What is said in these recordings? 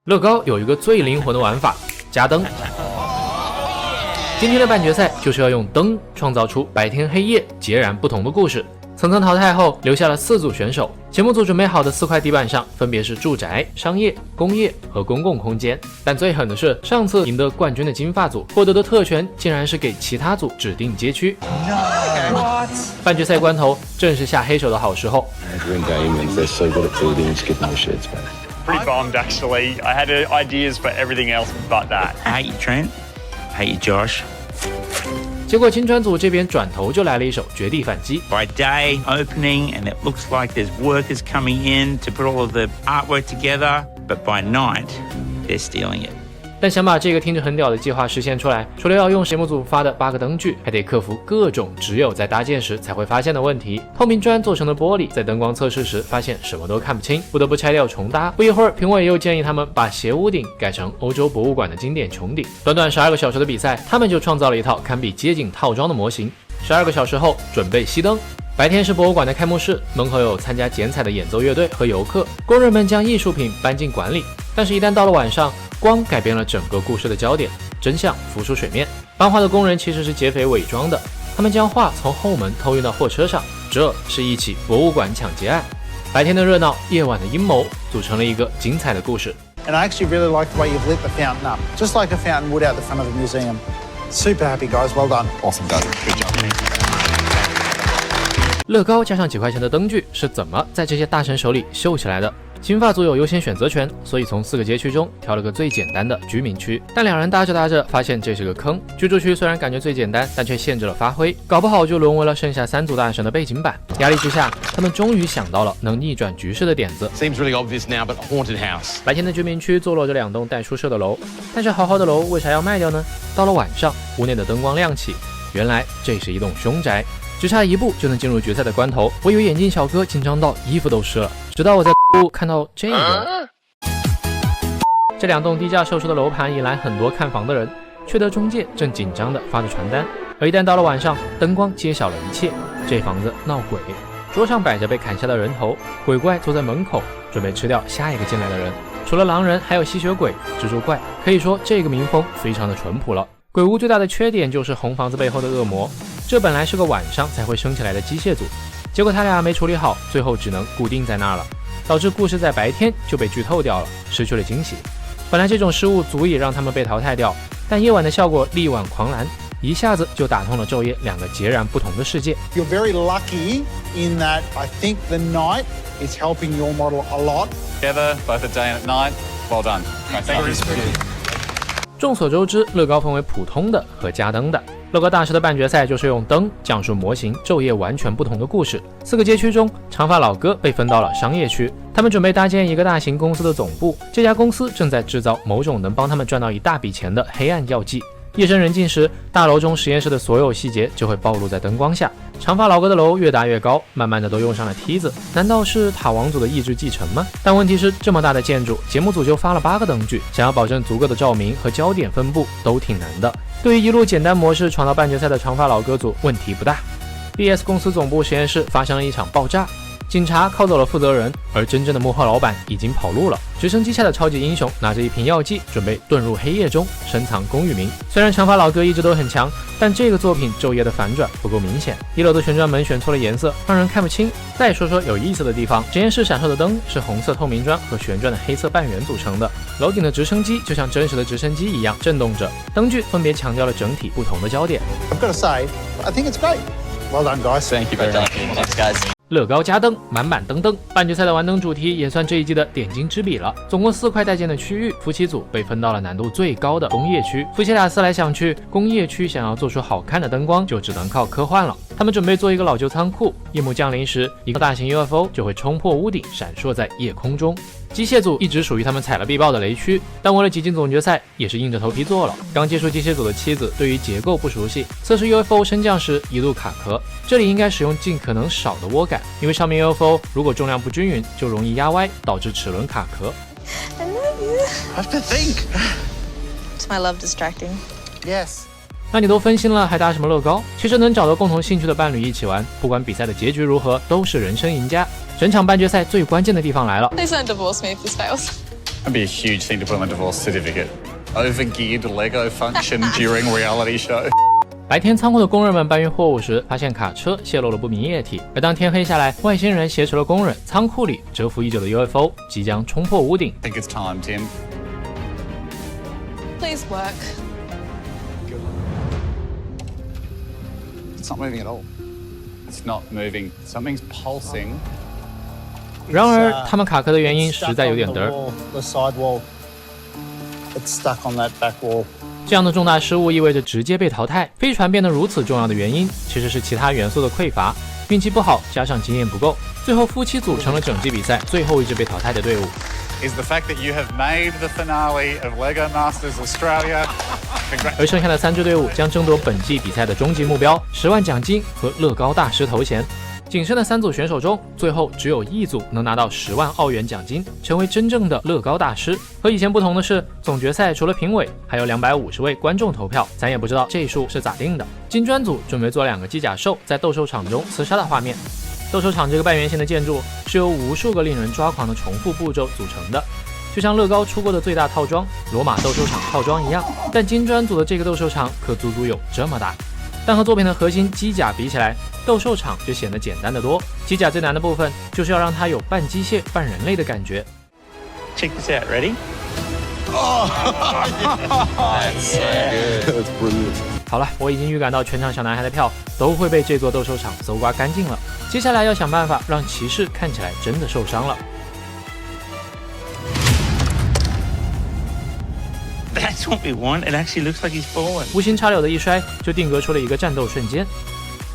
乐高有一个最灵魂的玩法，加灯。今天的半决赛就是要用灯创造出白天黑夜截然不同的故事。层层淘汰后，留下了4组选手。节目组准备好的4块地板上分别是住宅、商业、工业和公共空间。但最狠的是，上次赢得冠军的金发组获得的特权，竟然是给其他组指定街区。半决赛关头，正是下黑手的好时候。Pretty bummed, actually. I had ideas for everything else but that. I hate you, Trent. I hate you, Josh. 结果金砖组这边转头就来了一手绝地反击。By day, opening, and it looks like there's workers coming in to put all of the artwork together. But by night, they're stealing it. 但想把这个听着很屌的计划实现出来，除了要用节目组发的8个灯具，还得克服各种只有在搭建时才会发现的问题。透明砖做成的玻璃，在灯光测试时发现什么都看不清，不得不拆掉重搭。不一会儿，评委又建议他们把斜屋顶改成欧洲博物馆的经典穹顶。短短12个小时的比赛，他们就创造了一套堪比街景套装的模型。12个小时后，准备熄灯。白天是博物馆的开幕式，门口有参加剪彩的演奏乐队和游客，工人们将艺术品搬进馆里。但是，一旦到了晚上，光改变了整个故事的焦点，真相浮出水面。搬画的工人其实是劫匪伪装的，他们将画从后门偷运到货车上，这是一起博物馆抢劫案。白天的热闹，夜晚的阴谋，组成了一个精彩的故事。 And I actually really like the way you've lit the fountain up, just like a fountain would out the front of a museum. Super happy, guys. Well done. Awesome, guys. Good job. 乐高加上几块钱的灯具是怎么在这些大神手里秀起来的？金发组有优先选择权，所以从4个街区中挑了个最简单的居民区。但2人搭着搭着发现这是个坑，居住区虽然感觉最简单，但却限制了发挥，搞不好就沦为了剩下3组大神的背景板。压力之下，他们终于想到了能逆转局势的点子。 Seems really obvious now, but haunted house. 白天的居民区坐落着2栋带宿舍的楼，但是好好的楼为啥要卖掉呢？到了晚上，屋内的灯光亮起，原来这是一栋凶宅。 只差1步就能进入决赛的关头，我以为眼镜小哥紧张到衣服都湿了，直到我在看到这个。这2栋低价售出的楼盘引来很多看房的人，却得中介正紧张地发着传单。而一旦到了晚上，灯光揭晓了一切，这房子闹鬼，桌上摆着被砍下的人头，鬼怪坐在门口准备吃掉下一个进来的人。除了狼人，还有吸血鬼、蜘蛛怪，可以说这个民风非常的淳朴了。鬼屋最大的缺点就是红房子背后的恶魔。 这本来是个晚上才会升起来的机械组，结果他俩没处理好，最后只能固定在那儿了，导致故事在白天就被剧透掉了，失去了惊喜。本来这种失误足以让他们被淘汰掉，但夜晚的效果力挽狂澜，一下子就打通了昼夜2个截然不同的世界。You're very lucky in that I think the night is helping your model a lot. Together, both at day and at night. Well done. Thank you. 众所周知，乐高分为普通的和加灯的。 乐高大师的半决赛就是用灯讲述模型昼夜完全不同的故事。4个街区中，长发老哥被分到了商业区，他们准备搭建一个大型公司的总部。这家公司正在制造某种能帮他们赚到一大笔钱的黑暗药剂。夜深人静时，大楼中实验室的所有细节就会暴露在灯光下。长发老哥的楼越搭越高，慢慢的都用上了梯子。难道是塔王组的意志继承吗？但问题是，这么大的建筑，节目组就发了8个灯具，想要保证足够的照明和焦点分布都挺难的。 对于一路简单模式闯到半决赛的长发老哥组，问题不大。BS 公司总部实验室发生了一场爆炸，警察铐走了负责人，而真正的幕后老板已经跑路了。直升机下的超级英雄拿着一瓶药剂，准备遁入黑夜中，深藏功与名。虽然长发老哥一直都很强，但这个作品昼夜的反转不够明显。1楼的旋转门选错了颜色，让人看不清。再说说有意思的地方，实验室闪烁的灯是红色透明砖和旋转的黑色半圆组成的。 楼顶的直升机就像真实的直升机一样震动着，灯具分别强调了整体不同的焦点。I've got to say, I think it's great. Well done, guys. Thank you very much. Thanks, guys. 乐高加灯，满满登登。半决赛的玩灯主题也算这一季的点睛之笔了。总共4块待建的区域，夫妻组被分到了难度最高的工业区。夫妻俩思来想去，工业区想要做出好看的灯光，就只能靠科幻了。他们准备做一个老旧仓库，夜幕降临时，一个大型 UFO 就会冲破屋顶，闪烁在夜空中。 机械组一直属于他们踩了必爆的雷区，但为了挤进总决赛，也是硬着头皮做了。刚接触机械组的妻子对于结构不熟悉，测试 UFO 升降时一度卡壳。这里应该使用尽可能少的涡感，因为上面 UFO 如果重量不均匀，就容易压歪，导致齿轮卡壳。I love you. I have to think. Is my love distracting? Yes. 那你都分心了，还搭什么乐高？其实能找到共同兴趣的伴侣一起玩，不管比赛的结局如何，都是人生赢家。整场半决赛最关键的地方来了。 Please don't divorce me if this fails. That'd be a huge thing to put on a divorce certificate. Overgeared Lego function during reality show. 白天仓库的工人们搬运货物时，发现卡车泄露了不明液体，而当天黑下来，外星人挟持了工人，仓库里蛰伏已久的 UFO 即将冲破屋顶。 I think it's time, Tim. Please work. It's not moving at all. It's not moving. Something's pulsing. 然而，他们卡壳的原因实在有点嘚儿。 The side wall. It's stuck on that back wall. 这样的重大失误意味着直接被淘汰。飞船变得如此重要的原因，其实是其他元素的匮乏，运气不好加上经验不够，最后夫妻组成了整季比赛最后一支被淘汰的队伍。 Is the fact that you have made the finale of LEGO Masters Australia. 而剩下的3支队伍将争夺本季比赛的终极目标10万奖金和乐高大师头衔。仅剩的3组选手中，最后只有1组能拿到10万澳元奖金，成为真正的乐高大师。和以前不同的是，总决赛除了评委，还有250位观众投票，咱也不知道这数是咋定的。金砖组准备做2个机甲兽在斗兽场中厮杀的画面。斗兽场这个半圆形的建筑是由无数个令人抓狂的重复步骤组成的，就像乐高出过的最大套装罗马斗兽场套装一样。但金砖组的这个斗兽场可足足有这么大。但和作品的核心机甲比起来，斗兽场就显得简单得多。机甲最难的部分就是要让它有半机械半人类的感觉。 Check this out. Ready? That's brilliant. 好了，我已经预感到全场小男孩的票都会被这座斗兽场搜刮干净了。接下来要想办法让骑士看起来真的受伤了。 That's what we want. It actually looks like he's fallen. 无心插柳的一摔，就定格出了一个战斗瞬间。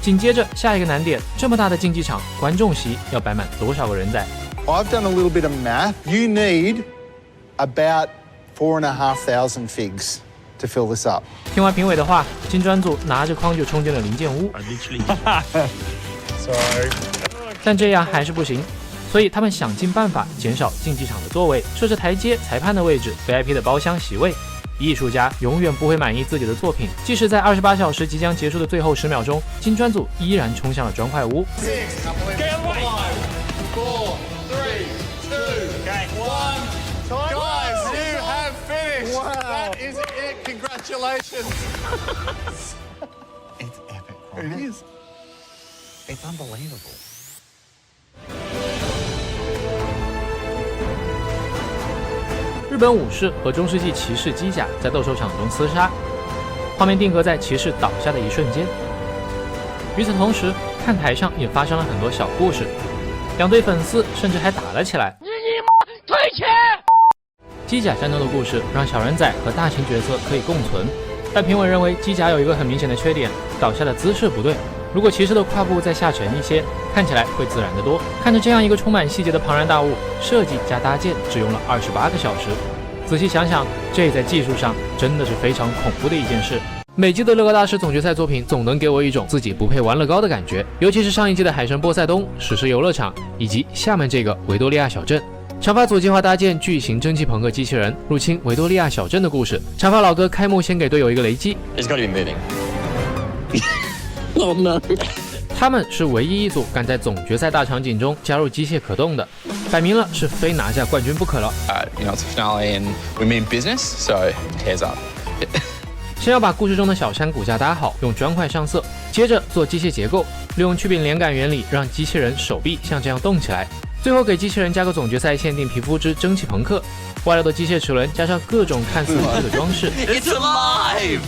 紧接着下一个难点，这么大的竞技场，观众席要摆满多少个人在？ I've done a little bit of math. You need about 4,500 figs to fill this up. 听完评委的话，金砖组拿着筐就冲进了零件屋， I literally. Sorry. 但这样还是不行。 所以他们想尽办法减少竞技场的座位，设置台阶、裁判的位置、VIP 的包厢席位。艺术家永远不会满意自己的作品，即使在28小时即将结束的最后10秒钟，金砖组依然冲向了砖块屋。 Guys, you have finished. Wow. That is it. Congratulations. It's epic, It right? is. It's unbelievable. 日本武士和中世纪骑士机甲在斗兽场中厮杀，画面定格在骑士倒下的一瞬间。与此同时，看台上也发生了很多小故事，两队粉丝甚至还打了起来。你妈退钱！机甲战斗的故事让小人仔和大型角色可以共存，但评委认为机甲有一个很明显的缺点，倒下的姿势不对。如果骑士的胯部再下沉一些，看起来会自然得多。看着这样一个充满细节的庞然大物，设计加搭建只用了28个小时。仔细想想，这在技术上真的是非常恐怖的一件事。每季的乐高大师总决赛作品总能给我一种自己不配玩乐高的感觉，尤其是上一季的海神波塞冬、史诗游乐场，以及下面这个维多利亚小镇。长发组计划搭建巨型蒸汽朋克机器人入侵维多利亚小镇的故事。长发老哥开幕先给队友一个雷击。It's got to be moving. Oh no. 他们是唯一一组敢在总决赛大场景中加入机械可动的，摆明了是非拿下冠军不可了。You know, it's a finale and we mean business, so heads up. 先要把故事中的小山骨架搭好，用砖块上色，接着做机械结构，利用曲柄连杆原理让机器人手臂像这样动起来，最后给机器人加个总决赛限定皮肤之蒸汽朋克，外露的机械齿轮加上各种看似无趣的装饰。It's alive!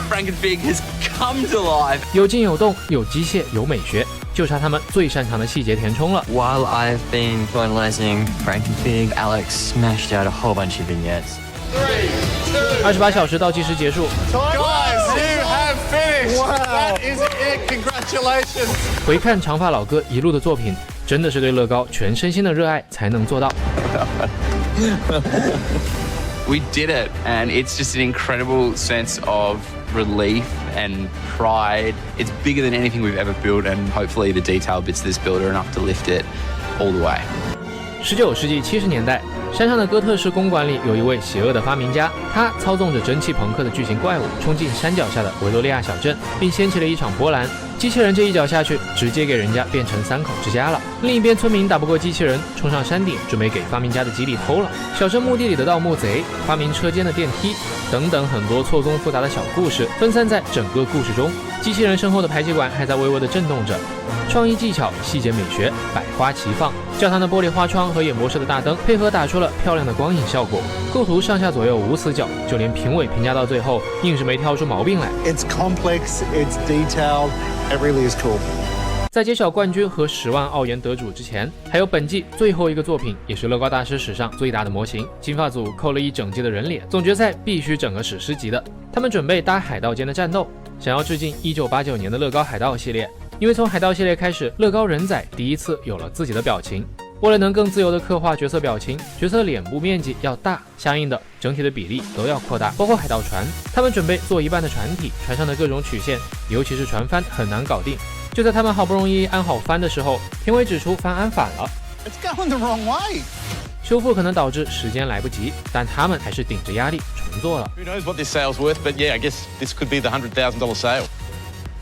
Frankenfig has come to life. 有静有动，有机械，有美学，就差他们最擅长的细节填充了。 While I've been finalizing Frankenfig, Alex smashed out a whole bunch of vignettes. 28小时倒计时结束， Guys, you have finished. That is it. Congratulations. 回看长发老哥一路的作品，真的是对乐高全身心的热爱才能做到。 We did it, and it's just an incredible sense of relief and pride. It's bigger than anything we've ever built, and hopefully the detail bits of this build are enough to lift it all the way. 19世纪70年代，山上的哥特式公馆里有一位邪恶的发明家，他操纵着蒸汽朋克的巨型怪物冲进山脚下的维多利亚小镇，并掀起了一场波澜。机器人这一脚下去，直接给人家变成3口之家了。另一边，村民打不过机器人，冲上山顶，准备给发明家的基地偷了。小镇墓地里的盗墓贼，发明车间的电梯，等等很多错综复杂的小故事分散在整个故事中。机器人身后的排气管还在微微的震动着，创意技巧、细节美学百花齐放。教堂的玻璃花窗和演播室的大灯配合打出了漂亮的光影效果，构图上下左右无死角，就连评委评价到最后硬是没挑出毛病来。 It's complex, it's detailed, it really is cool. 在揭晓冠军和10万澳元得主之前，还有本季最后一个作品，也是乐高大师史上最大的模型。金发组扣了一整季的人脸，总决赛必须整个史诗级的。他们准备搭海盗间的战斗，想要致敬1989年的乐高海盗系列。因为从海盗系列开始，乐高人仔第一次有了自己的表情。为了能更自由地刻画角色表情，角色的脸部面积要大，相应的整体的比例都要扩大，包括海盗船。他们准备做一半的船体，船上的各种曲线，尤其是船帆很难搞定。就在他们好不容易安好帆的时候，评委指出帆安反了， It's going the wrong way. 修复可能导致时间来不及，但他们还是顶着压力重做了。 Who knows what this sale's worth, but yeah, I guess this could be the $100,000 sale.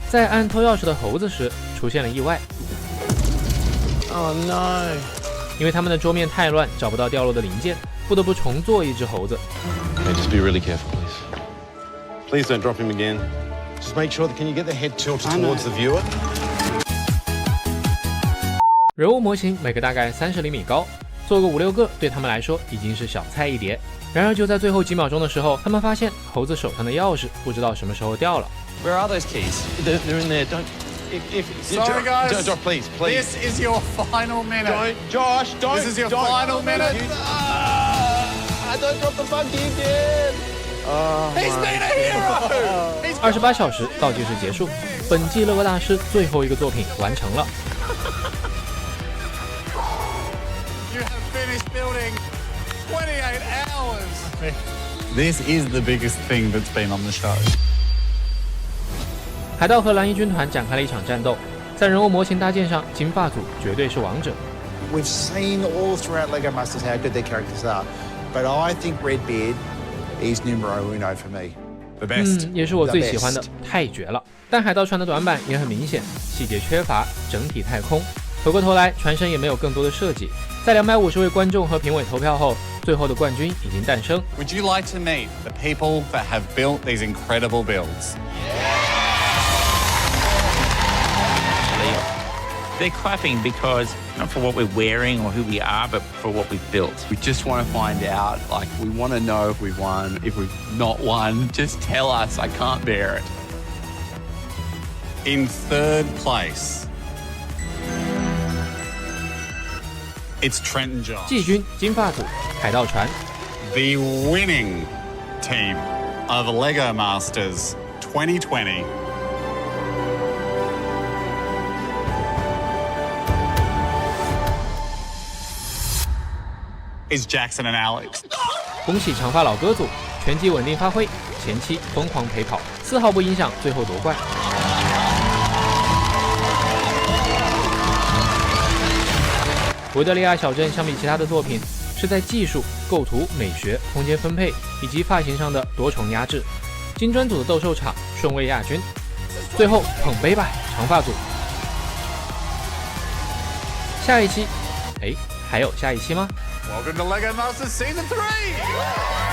在按偷钥匙的猴子时，出现了意外。 Oh no. 因为他们的桌面太乱，找不到掉落的零件，不得不重做一只猴子。 Okay, just be really careful, please. Please don't drop him again. Just make sure that can you get the head tilted towards the viewer? 人物模型每个大概30厘米高，做个5、6个对他们来说已经是小菜一碟。然而就在最后几秒钟的时候，他们发现猴子手上的钥匙不知道什么时候掉了。 Where are those keys? They're in there. Don't. Sorry, guys. Don't, please. This is your final minute. Don't, Josh. Don't. This is your don't. final minute. I don't drop the buggy again. He's been a hero. 28小时倒计时结束，本季乐高大师最后一个作品完成了。 You have finished building 28 hours. This is the biggest thing that's been on the show. 海盗和蓝衣军团展开了一场战斗，在人物模型搭建上，金发组绝对是王者。 We've seen all throughout Lego Masters how good their characters are, but I think Redbeard is numero uno for me. The best. 也是我最喜欢的，太绝了。但海盗船的短板也很明显，细节缺乏，整体太空。回过头来，船身也没有更多的设计。在250位观众和评委投票后，最后的冠军已经诞生。 Would you like to meet the people that have built these incredible builds? They're clapping because not for what we're wearing or who we are, but for what we've built. We just want to find out, like, we want to know if we've won. If we've not won, just tell us. I can't bear it. In third place, it's Trent and Josh. 季军金发组海盗船。 The winning team of LEGO Masters 2020. Is Jackson and Alex. 恭喜长发老哥组，拳击稳定发挥，前期疯狂陪跑，丝毫不影响最后夺冠。维多利亚小镇相比其他的作品，是在技术、构图、美学、空间分配以及发型上的多重压制。金砖组的斗兽场顺位亚军，最后捧杯吧，长发组。下一期，还有下一期吗？ Welcome to LEGO Masters Season 3!